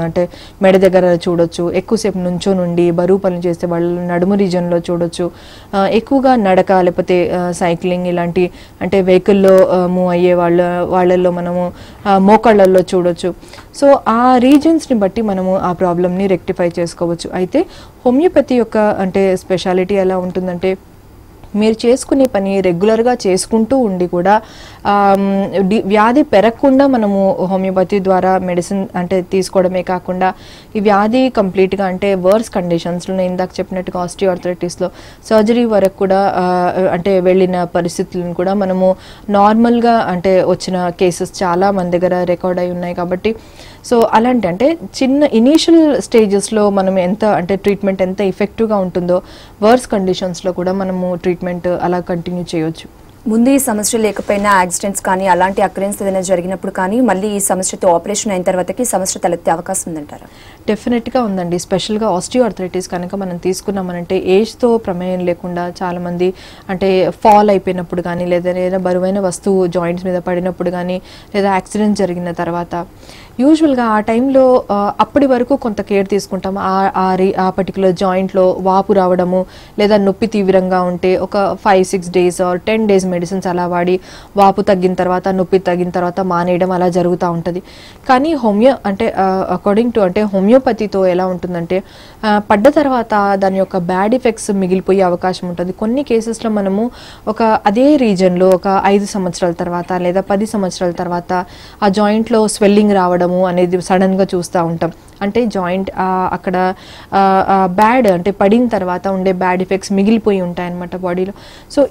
అంటే మెడ దగ్గర చూడొచ్చు, ఎక్కువసేపు నుండి బరువు పనులు చేసే వాళ్ళలో నడుము రీజన్లో చూడొచ్చు, ఎక్కువగా నడక లేకపోతే సైక్లింగ్ ఇలాంటి అంటే వెహికల్లో మూవ్ అయ్యే వాళ్ళల్లో మనము మోకాళ్ళల్లో చూడొచ్చు. సో ఆ రీజన్స్ని బట్టి మనము ఆ ప్రాబ్లమ్ని రెక్టిఫై చేసుకోవచ్చు. అయితే హోమియోపతి యొక్క అంటే స్పెషాలిటీ ఎలా ఉంటుందంటే మీరు చేసుకునే పని రెగ్యులర్గా చేసుకుంటూ ఉండి కూడా వ్యాధి పెరగకుండా మనము హోమియోపతి ద్వారా మెడిసిన్ అంటే తీసుకోవడమే కాకుండా ఈ వ్యాధి కంప్లీట్గా అంటే వర్స్ కండిషన్స్లో నేను ఇందాక చెప్పినట్టుగా ఆస్టియోఆర్థరైటిస్లో సర్జరీ వరకు కూడా అంటే వెళ్ళిన పరిస్థితులను కూడా మనము నార్మల్గా అంటే వచ్చిన కేసెస్ చాలా మన దగ్గర రికార్డ్ అయి ఉన్నాయి. కాబట్టి సో అలాంటి అంటే చిన్న ఇనీషియల్ స్టేజెస్లో మనం ఎంత అంటే ట్రీట్మెంట్ ఎంత ఎఫెక్టివ్గా ఉంటుందో వర్స్ కండిషన్స్లో కూడా మనము ట్రీట్మెంట్ అలా కంటిన్యూ చేయొచ్చు. ముందు ఈ సమస్య లేకపోయినా యాక్సిడెంట్స్ కానీ అలాంటి అక్రెన్స్ ఏదైనా జరిగినప్పుడు కానీ మళ్ళీ ఈ సమస్యతో ఆపరేషన్ అయిన తర్వాతకి సమస్య తలెత్తే అవకాశం ఉందంటారా? డెఫినెట్గా ఉందండి. స్పెషల్గా ఆస్టియోఆర్థరైటిస్ కనుక మనం తీసుకున్నామనంటే ఏజ్తో ప్రమేయం లేకుండా చాలామంది అంటే ఫాల్ అయిపోయినప్పుడు కానీ లేదా ఏదైనా బరువైన వస్తువు జాయింట్స్ మీద పడినప్పుడు కానీ లేదా యాక్సిడెంట్ జరిగిన తర్వాత యూజువల్గా ఆ టైంలో అప్పటి వరకు కొంత కేర్ తీసుకుంటాం. ఆ పర్టికులర్ జాయింట్లో వాపు రావడము లేదా నొప్పి తీవ్రంగా ఉంటే ఒక 5-6 days ఆర్ 10 days మెడిసిన్స్ అలా వాడి వాపు తగ్గిన తర్వాత నొప్పి తగ్గిన తర్వాత మానేయడం అలా జరుగుతూ ఉంటుంది. కానీ అంటే అకార్డింగ్ టు అంటే హోమియోపతితో ఎలా ఉంటుందంటే పడ్డ తర్వాత దాని యొక్క బ్యాడ్ ఎఫెక్ట్స్ మిగిలిపోయే అవకాశం ఉంటుంది. కొన్ని కేసెస్లో మనము అదే రీజన్లో ఒక 5 సంవత్సరాల తర్వాత లేదా 10 సంవత్సరాల తర్వాత ఆ జాయింట్లో స్వెల్లింగ్ రావడము అనేది సడన్గా చూస్తూ ఉంటాం. అంటే జాయింట్ అక్కడ బ్యాడ్ అంటే పడిన తర్వాత ఉండే బ్యాడ్ ఎఫెక్ట్స్ మిగిలిపోయి ఉంటాయన్నమాట బాడీలో. సో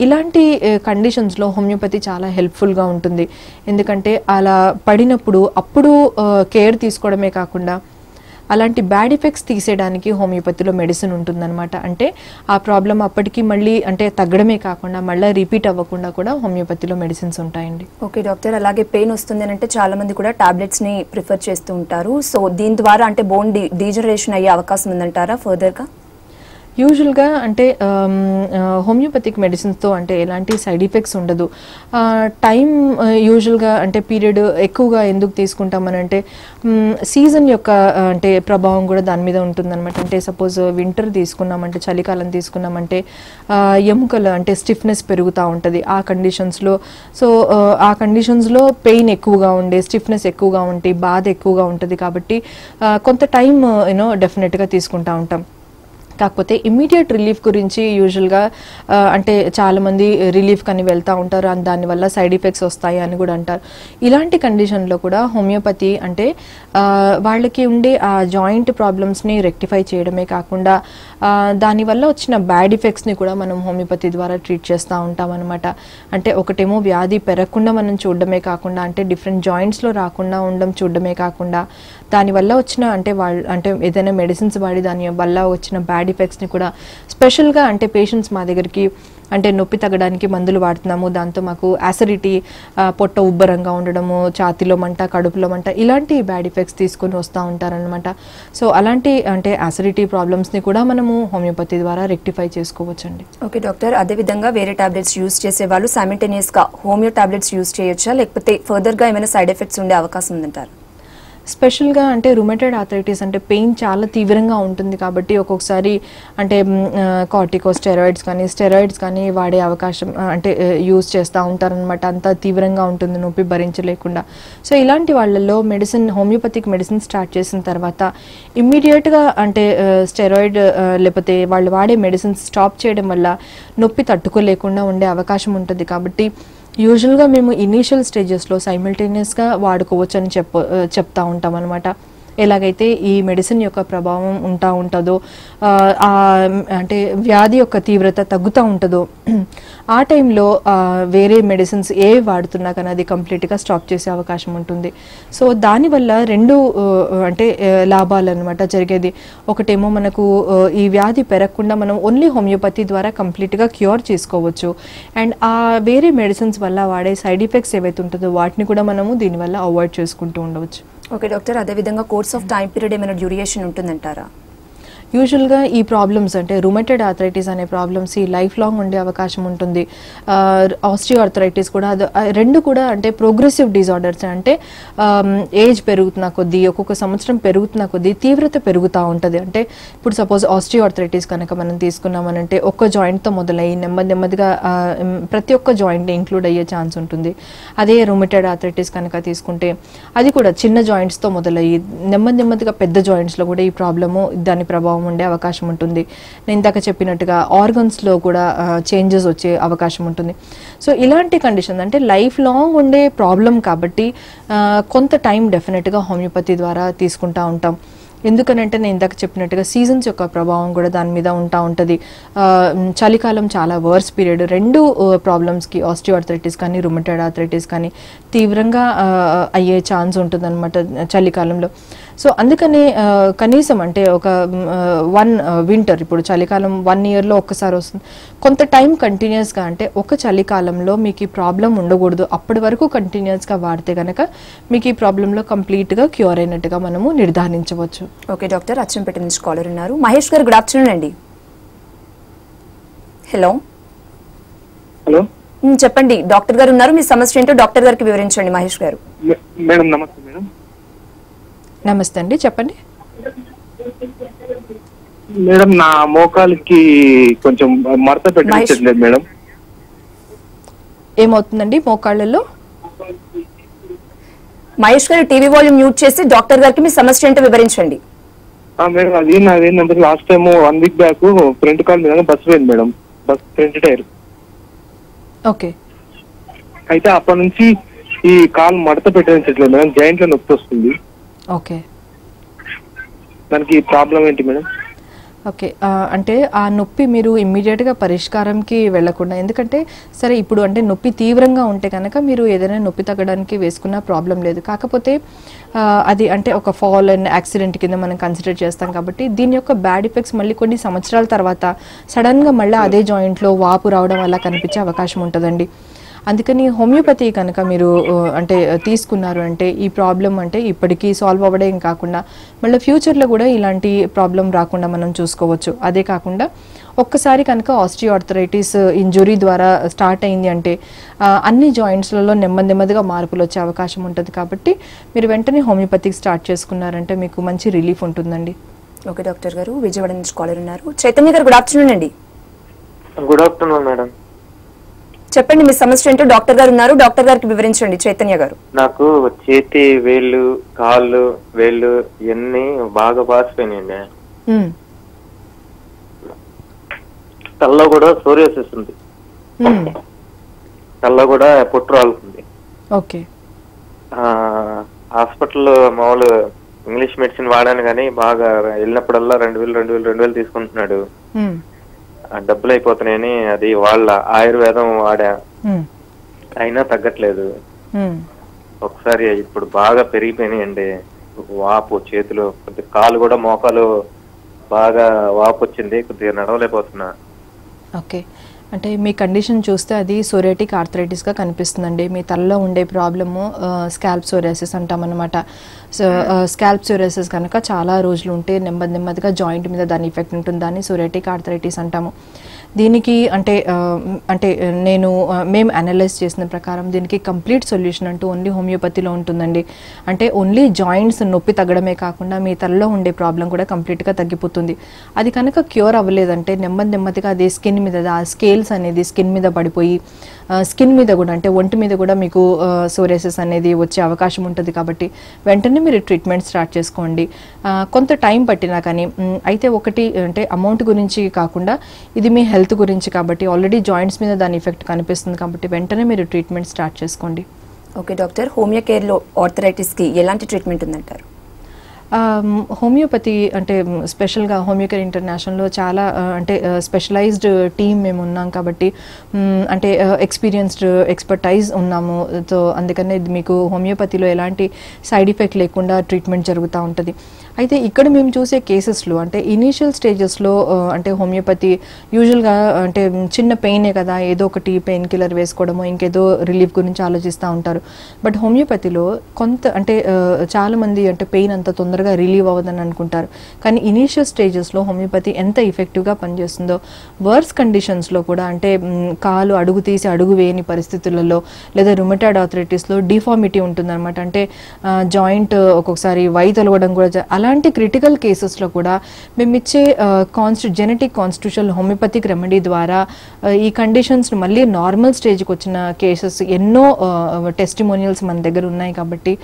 ఇలాంటి కండిషన్స్లో హోమియోపతి చాలా హెల్ప్ఫుల్గా ఉంటుంది. ఎందుకంటే అలా పడినప్పుడు అప్పుడు కేర్ తీసుకోవడమే కాకుండా అలాంటి బ్యాడ్ ఎఫెక్ట్స్ తీసేయడానికి హోమియోపతిలో మెడిసిన్ ఉంటుందన్నమాట. అంటే ఆ ప్రాబ్లం అప్పటికి మళ్ళీ అంటే తగ్గడమే కాకుండా మళ్ళీ రిపీట్ అవ్వకుండా కూడా హోమియోపతిలో మెడిసిన్స్ ఉంటాయండి. ఓకే డాక్టర్, అలాగే పెయిన్ వస్తుంది అని అంటే చాలా మంది కూడా టాబ్లెట్స్ని ప్రిఫర్ చేస్తూ ఉంటారు. సో దీని ద్వారా అంటే బోన్ డీజనరేషన్ అయ్యే అవకాశం ఉందంటారా ఫర్దర్గా? యూజువల్గా అంటే హోమియోపతిక్ మెడిసిన్స్తో అంటే ఎలాంటి సైడ్ ఎఫెక్ట్స్ ఉండదు. టైం యూజువల్గా అంటే పీరియడ్ ఎక్కువగా ఎందుకు తీసుకుంటామనంటే సీజన్ యొక్క అంటే ప్రభావం కూడా దాని మీద ఉంటుందన్నమాట. అంటే సపోజ్ వింటర్ తీసుకున్నామంటే, చలికాలం తీసుకున్నామంటే ఎముకలు అంటే స్టిఫ్నెస్ పెరుగుతూ ఉంటుంది ఆ కండిషన్స్లో. సో ఆ కండిషన్స్లో పెయిన్ ఎక్కువగా ఉండే, స్టిఫ్నెస్ ఎక్కువగా ఉంటే, బాధ ఎక్కువగా ఉంటుంది. కాబట్టి కొంత టైం డెఫినెట్గా తీసుకుంటూ ఉంటాం. కాకపోతే ఇమ్మీడియట్ రిలీఫ్ గురించి యూజువల్గా అంటే చాలామంది రిలీఫ్ కని వెళ్తూ ఉంటారు, అండ్ దానివల్ల సైడ్ ఎఫెక్ట్స్ వస్తాయి అని కూడా అంటారు. ఇలాంటి కండిషన్లో కూడా హోమియోపతి అంటే వాళ్ళకి ఉండే ఆ జాయింట్ ప్రాబ్లమ్స్ని రెక్టిఫై చేయడమే కాకుండా దానివల్ల వచ్చిన బ్యాడ్ ఎఫెక్ట్స్ని కూడా మనం హోమియోపతి ద్వారా ట్రీట్ చేస్తూ ఉంటాం అనమాట. అంటే ఒకటేమో వ్యాధి పెరగకుండా మనం చూడడమే కాకుండా, అంటే డిఫరెంట్ జాయింట్స్లో రాకుండా ఉండడం చూడడమే కాకుండా, దానివల్ల వచ్చిన అంటే ఏదైనా మెడిసిన్స్ వాడి దాని వల్ల వచ్చిన బ్యాడ్ ఎఫెక్ట్స్ని కూడా స్పెషల్గా అంటే పేషెంట్స్ మా దగ్గరికి అంటే నొప్పి తగ్గడానికి మందులు వాడుతున్నాము, దాంతో మాకు యాసిడిటీ, పొట్ట ఉబ్బరంగా ఉండడము, ఛాతీలో మంట, కడుపులో మంట, ఇలాంటి బ్యాడ్ ఎఫెక్ట్స్ తీసుకొని వస్తూ ఉంటారనమాట. సో అలాంటి అంటే యాసిడిటీ ప్రాబ్లమ్స్ని కూడా మనము హోమియోపతి ద్వారా రెక్టిఫై చేసుకోవచ్చండి. ఓకే డాక్టర్, అదేవిధంగా వేరే టాబ్లెట్స్ యూజ్ చేసే వాళ్ళు సైమిల్టేనియస్గా హోమియో టాబ్లెట్స్ యూజ్ చేయొచ్చా, లేకపోతే ఫర్దర్గా ఏమైనా సైడ్ ఎఫెక్ట్స్ ఉండే అవకాశం ఉందంటారు? స్పెషల్గా అంటే రుమటైడ్ ఆర్థరైటిస్ అంటే పెయిన్ చాలా తీవ్రంగా ఉంటుంది కాబట్టి ఒక్కొక్కసారి అంటే కార్టికోస్టెరాయిడ్స్ కానీ వాడే అవకాశం అంటే యూజ్ చేస్తూ ఉంటారనమాట. అంత తీవ్రంగా ఉంటుంది నొప్పి భరించలేకుండా. సో ఇలాంటి వాళ్ళల్లో హోమియోపతిక్ మెడిసిన్ స్టార్ట్ చేసిన తర్వాత ఇమ్మీడియట్గా అంటే స్టెరాయిడ్ లేకపోతే వాళ్ళు వాడే మెడిసిన్స్ స్టాప్ చేయడం వల్ల నొప్పి తట్టుకోలేకుండా ఉండే అవకాశం ఉంటుంది. కాబట్టి యూజువల్గా మేము ఇనీషియల్ స్టేజెస్లో సైమిల్టేనియస్గా వాడుకోవచ్చు అని చెప్తా ఉంటాం అనమాట. ఎలాగైతే ఈ మెడిసిన్ యొక్క ప్రభావం ఉంటుందో, అంటే వ్యాధి యొక్క తీవ్రత తగ్గుతూ ఉంటుందో, ఆ టైంలో వేరే మెడిసిన్స్ వాడుతున్నా కానీ అది కంప్లీట్గా స్టాప్ చేసే అవకాశం ఉంటుంది. సో దానివల్ల రెండు అంటే లాభాలు అనమాట జరిగేది. ఒకటేమో మనకు ఈ వ్యాధి పెరగకుండా మనం ఓన్లీ హోమియోపతి ద్వారా కంప్లీట్గా క్యూర్ చేసుకోవచ్చు, అండ్ ఆ వేరే మెడిసిన్స్ వల్ల వాడే సైడ్ ఎఫెక్ట్స్ ఏవైతే ఉంటుందో వాటిని కూడా మనము దీనివల్ల అవాయిడ్ చేసుకుంటూ ఉండవచ్చు. ఓకే డాక్టర్, అదేవిధంగా కోర్స్ ఆఫ్ టైం పీరియడ్ ఏమైనా డ్యూరేషన్ ఉంటుందంటారా? యూజువల్గా ఈ ప్రాబ్లమ్స్ అంటే రుమటైడ్ ఆర్థరైటిస్ అనే ప్రాబ్లమ్స్ ఈ లైఫ్ లాంగ్ ఉండే అవకాశం ఉంటుంది. ఆస్టియో ఆర్థరైటిస్ కూడా రెండు కూడా అంటే ప్రోగ్రెసివ్ డిజార్డర్స్. అంటే ఏజ్ పెరుగుతున్న కొద్దీ, ఒక్కొక్క సంవత్సరం పెరుగుతున్న కొద్దీ తీవ్రత పెరుగుతూ ఉంటుంది. అంటే ఇప్పుడు సపోజ్ ఆస్టియో ఆర్థరైటిస్ కనుక మనం తీసుకున్నామనంటే ఒక్క జాయింట్తో మొదలయ్యి నెమ్మదిగా ప్రతి ఒక్క జాయింట్ ఇంక్లూడ్ అయ్యే ఛాన్స్ ఉంటుంది. అదే రుమటైడ్ ఆర్థరైటిస్ కనుక తీసుకుంటే అది కూడా చిన్న జాయింట్స్తో మొదలయ్యి నెమ్మదిగా పెద్ద జాయింట్స్లో కూడా ఈ ప్రాబ్లము దాని ప్రభావం ఉండే అవకాశం ఉంటుంది. నేను ఇందాక చెప్పినట్టుగా ఆర్గన్స్లో కూడా చేంజెస్ వచ్చే అవకాశం ఉంటుంది. సో ఇలాంటి కండిషన్ అంటే లైఫ్ లాంగ్ ఉండే ప్రాబ్లం కాబట్టి కొంత టైం డెఫినెట్గా హోమియోపతి ద్వారా తీసుకుంటూ ఉంటాం. ఎందుకనంటే నేను ఇందాక చెప్పినట్టుగా సీజన్స్ యొక్క ప్రభావం కూడా దాని మీద ఉంటుంది. చలికాలం చాలా వర్స్ పీరియడ్. రెండు ప్రాబ్లమ్స్కి ఆస్టియో ఆర్థరైటిస్ కానీ రుమటైడ్ ఆర్థరైటిస్ కానీ తీవ్రంగా అయ్యే ఛాన్స్ ఉంటుందన్నమాట చలికాలంలో. సో అందుకని కనీసం అంటే ఒక వింటర్, ఇప్పుడు చలికాలం 1 yearలో ఒక్కసారి వస్తుంది. కొంత టైం కంటిన్యూస్గా అంటే ఒక చలికాలంలో మీకు ఈ ప్రాబ్లం ఉండకూడదు, అప్పటి వరకు కంటిన్యూస్గా వాడితే కనుక మీకు ఈ ప్రాబ్లంలో కంప్లీట్గా క్యూర్ అయినట్టుగా మనము నిర్ధారించవచ్చు. ఓకే డాక్టర్, అచ్చంపేట నుంచి కాలర్ ఉన్నారు. మహేష్ గారు, గుడ్ ఆఫ్టర్నూన్ అండి. హలో చెప్పండి, డాక్టర్ గారు ఉన్నారు, మీ సమస్య ఏంటో డాక్టర్ గారికి వివరించండి. మహేష్ గారు. మేడం నమస్తే. మేడం నమస్తే అండి, చెప్పండి. మేడం నా మోకాలికి కొంచెం మడత పెట్టలేదు మేడం. ఏమవుతుందండి మోకాళ్ళలో? Mahesh garu TV volume mute చేసి డాక్టర్ గారికి మీ సమస్య ఏంటో వివరించండి. మేడం అది నాదేంటంటే last time 1 week back front కాల్ మీద బస్ పోయింది madam, bus front tyre. Okay. అయితే అప్పటి నుంచి ఈ కాల్ మడత పెట్టలేదు మేడం, జాయింట్ లో నొప్పి వస్తుంది. ఓకే, దానికి ప్రాబ్లం ఏంటి మేడం? ఓకే, అంటే ఆ నొప్పి మీరు ఇమ్మీడియట్గా పరిష్కారంకి వెళ్లకుండా, ఎందుకంటే సరే ఇప్పుడు అంటే నొప్పి తీవ్రంగా ఉంటే కనుక మీరు ఏదైనా నొప్పి తగ్గడానికి వేసుకున్న ప్రాబ్లం లేదు. కాకపోతే అది అంటే ఒక ఫాల్ అండ్ యాక్సిడెంట్ కింద మనం కన్సిడర్ చేస్తాం కాబట్టి దీని యొక్క బ్యాడ్ ఎఫెక్ట్స్ మళ్ళీ కొన్ని సంవత్సరాల తర్వాత సడన్గా మళ్ళీ అదే జాయింట్లో వాపు రావడం వల్ల కనిపించే అవకాశం ఉంటుందండి. అందుకని హోమియోపతి కనుక మీరు అంటే తీసుకున్నారు అంటే ఈ ప్రాబ్లం అంటే ఇప్పటికీ సాల్వ్ అవ్వడం కాకుండా మళ్ళీ ఫ్యూచర్లో కూడా ఇలాంటి ప్రాబ్లం రాకుండా మనం చూసుకోవచ్చు. అదే కాకుండా ఒక్కసారి కనుక ఆస్టియోఆర్థరైటిస్ ఇంజురీ ద్వారా స్టార్ట్ అయింది అంటే అన్ని జాయింట్స్లలో నెమ్మదిగా మార్పులు వచ్చే అవకాశం ఉంటుంది. కాబట్టి మీరు వెంటనే హోమియోపతికి స్టార్ట్ చేసుకున్నారంటే మీకు మంచి రిలీఫ్ ఉంటుందండి. ఓకే డాక్టర్ గారు, విజయవాడ నుంచి కాలర్ ఉన్నారు. చైతన్య గారు, గుడ్ ఆఫ్టర్నూన్ అండి. Good afternoon madam. చెప్పండి మీ సమస్య ఏంటో. డాక్టర్ గారు ఉన్నారు, డాక్టర్ గారికి వివరించండి. చైతన్య గారు, నాకు చేతి వేళ్ళు, కాళ్ళు వేళ్ళు ఇవన్నీ బాగా బాసిపోయినాయండి. తల్లో కూడా సోరియాసిస్ ఉంది, తల్లో కూడా పొట్టు రాలుతుంది. ఓకే. హాస్పిటల్లో మామూలు ఇంగ్లీష్ మెడిసిన్ వాడాను కానీ బాగా వెళ్ళినప్పుడల్లా 2000 తీసుకుంటున్నాడు. డబ్బులు అయిపోతున్నాయని అది వాళ్ళ ఆయుర్వేదం వాడా, అయినా తగ్గట్లేదు. ఒకసారి ఇప్పుడు బాగా పెరిగిపోయినాయండి వాపు, చేతులు, కొద్దిగా కాలు కూడా, మోకాలు బాగా వాపు వచ్చింది, కొద్దిగా నడవలేకపోతున్నా. ఓకే, అంటే మీ కండిషన్ చూస్తే అది సోరియాటిక్ ఆర్థరైటిస్గా కనిపిస్తుందండి. మీ తలలో ఉండే ప్రాబ్లము స్కాల్ప్ సోరియాసిస్ అంటామన్నమాట. సో స్కాల్ప్ సోరియాసిస్ కనుక చాలా రోజులు ఉంటే నెమ్మదిగా జాయింట్ మీద దాని ఎఫెక్ట్ ఉంటుంది. దాన్ని సోరియాటిక్ ఆర్థరైటిస్ అంటాము. దీనికి అంటే మేము అనలైజ్ చేసిన ప్రకారం దీనికి కంప్లీట్ సొల్యూషన్ అంటూ ఓన్లీ హోమియోపతిలో ఉంటుందండి. అంటే ఓన్లీ జాయింట్స్ నొప్పి తగ్గడమే కాకుండా మీ తలలో ఉండే ప్రాబ్లం కూడా కంప్లీట్గా తగ్గిపోతుంది. అది కనుక క్యూర్ అవ్వలేదంటే నెమ్మదిగా అది స్కిన్ మీద, ఆ స్కేల్స్ అనేది స్కిన్ మీద పడిపోయి స్కిన్ మీద కూడా అంటే ఒంటి మీద కూడా మీకు సోరియాసిస్ అనేది వచ్చే అవకాశం ఉంటుంది. కాబట్టి వెంటనే మీరు ట్రీట్మెంట్ స్టార్ట్ చేసుకోండి. కొంత టైం పట్టినా కానీ అయితే ఒకటి అంటే అమౌంట్ గురించి కాకుండా ఇది మీ హెల్త్ గురించి కాబట్టి ఆల్రెడీ జాయింట్స్ మీద దాని ఎఫెక్ట్ కనిపిస్తుంది కాబట్టి వెంటనే మీరు ట్రీట్మెంట్ స్టార్ట్ చేసుకోండి. ఓకే డాక్టర్, హోమియో కేర్లో ఆర్థరైటిస్కి ఎలాంటి ట్రీట్మెంట్ ఉందంటారు? హోమియోపతి అంటే స్పెషల్గా హోమియో కేర్ ఇంటర్నేషనల్లో చాలా అంటే స్పెషలైజ్డ్ టీమ్ మేము ఉన్నాం కాబట్టి అంటే ఎక్స్పర్టైజ్ ఉన్నాము. సో అందుకనే మీకు హోమియోపతిలో ఎలాంటి సైడ్ ఎఫెక్ట్ లేకుండా ట్రీట్మెంట్ జరుగుతూ ఉంటుంది. అయితే ఇక్కడ మేము చూసే కేసెస్లో అంటే ఇనీషియల్ స్టేజెస్లో అంటే హోమియోపతి యూజువల్గా అంటే చిన్న పెయినే కదా, ఏదో ఒకటి పెయిన్ కిల్లర్ వేసుకోవడము, ఇంకేదో రిలీఫ్ గురించి ఆలోచిస్తూ ఉంటారు. బట్ హోమియోపతిలో కొంత అంటే చాలామంది అంటే పెయిన్ అంత తొందరగా రిలీవ్ అవ్వదని అనుకుంటారు. కానీ ఇనీషియల్ స్టేజెస్లో హోమియోపతి ఎంత ఎఫెక్టివ్గా పనిచేస్తుందో వర్స్ కండిషన్స్లో కూడా అంటే కాలు అడుగు తీసి అడుగు వేయని పరిస్థితులలో లేదా రుమటాయిడ్ ఆర్థరైటిస్లో డిఫార్మిటీ ఉంటుందన్నమాట. అంటే జాయింట్ ఒక్కొక్కసారి వైదొలగడం కూడా అలాంటి క్రిటికల్ కేసెస్లో కూడా మేము ఇచ్చే జెనెటిక్ కాన్స్టిట్యూషనల్ హోమియోపతిక్ రెమెడీ ద్వారా ఈ కండిషన్స్ని మళ్ళీ నార్మల్ స్టేజ్కి వచ్చిన కేసెస్ ఎన్నో టెస్టిమోనియల్స్ మన దగ్గర ఉన్నాయి. కాబట్టి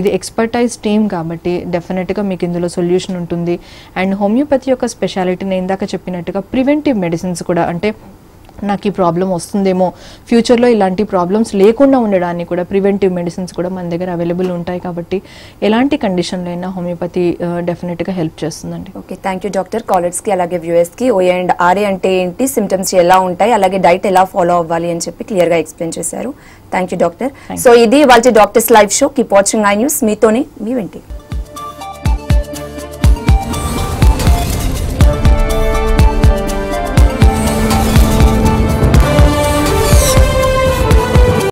ఇది ఎక్స్పర్టైజ్ టీమ్ కాబట్టి డెఫినెట్గా మీకు ఇందులో సొల్యూషన్ ఉంటుంది. అండ్ హోమియోపతి యొక్క స్పెషాలిటీ నేను ఇందాక చెప్పినట్టుగా ప్రివెంటివ్ మెడిసిన్స్ కూడా అంటే నాకు ఈ ప్రాబ్లం వస్తుందేమో, ఫ్యూచర్లో ఇలాంటి ప్రాబ్లమ్స్ లేకుండా ఉండడానికి కూడా ప్రివెంటివ్ మెడిసిన్స్ కూడా మన దగ్గర అవైలబుల్ ఉంటాయి. కాబట్టి ఎలాంటి కండిషన్లో అయినా హోమియోపతి డెఫినెట్గా హెల్ప్ చేస్తుందండి. Okay, thank you doctor. కాలర్స్కి అలాగే వ్యూయర్స్కి ఓఏ అండ్ ఆర్ఏ అంటే ఏంటి, సిమ్టమ్స్ ఎలా ఉంటాయి, అలాగే డైట్ ఎలా ఫాలో అవ్వాలి అని చెప్పి క్లియర్గా ఎక్స్ప్లెయిన్ చేశారు. Thank you doctor. సో ఇది వాళ్ళ doctors live show. Keep watching I news. మీతోనే మీ వెంటి.